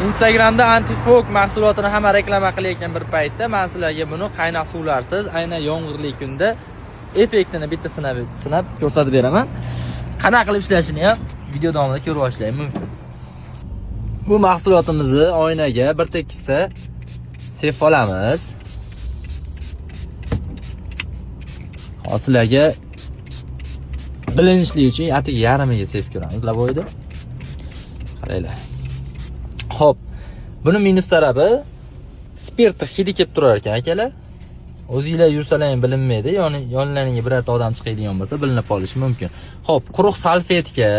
Instagramda Antifog mahsulotini hamma reklama qilayotgan bir paytda men sizlarga buni qaynoq suvlarsiz, aynan yomg'irli kunda effektini bitta sinab ko'rsatib beraman. Qanaqa qilib ishlashini ham video davomida ko'rib olishingiz mumkin. Bu mahsulotimizni oynaga bir tekisda sepib olamiz. Hozirlarga bilinishli uchun atik yarimiga sepib ko'ramiz lavoyda. Qaranglar. Xo'p, buni minus tarafi spirt hidi kelib turar ekan akalar. O'zingizlar yursalar ham bilinmaydi, yonlaringga birorta odam chiqadigan bo'lsa bilinib qolishi mumkin. Xo'p, quruq salfetka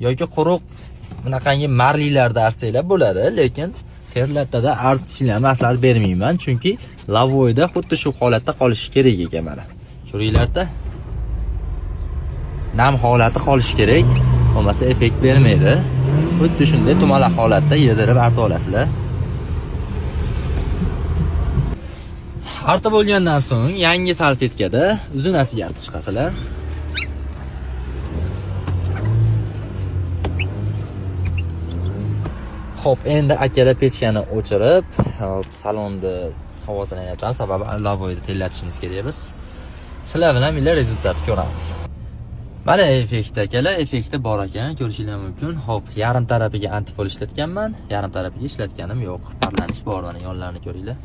yoki quruq bunaqangi marlilarda artsanglar bo'ladi, lekin terlattada artishni maslahat bermayman, chunki lavoyda xuddi shu holatda qolishi kerak ekan mana. Ko'ringlar-da. Nam holati qolishi kerak, bo'lmasa effekt bermaydi. Xuddi shunday tumalaq holatda yedirib artib olasizlar. Artib bo'lgandan so'ng yangi salfetkada uzunasiga artib chiqasizlar. Xo'p, endi akalar pechkani o'chirib, salonni havosini aylantiramiz, sababi lavoyda terlatishimiz kerak biz. Sizlar bilan birga rezultatni ko'ramiz. Mana effekt akalar, effekti bor ekan, ko'rishingiz mumkin. Xo'p, yarim tarafiga antifol ishlatganman, yarim tarafiga ishlatganim yo'q. Parlanish bor, mana yonlarini ko'ringlar.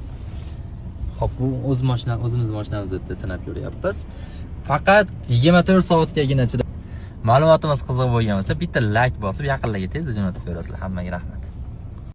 Xo'p, bu o'zimiz mashinamizda sinab ko'ryapmiz. Faqat 24 soatgagina chidab. Ma'lumotimiz qiziq bo'lgan bo'lsa, bitta like bosib, yaqinlarga tezda jo'natib berasizlar. Hammaga rahmat.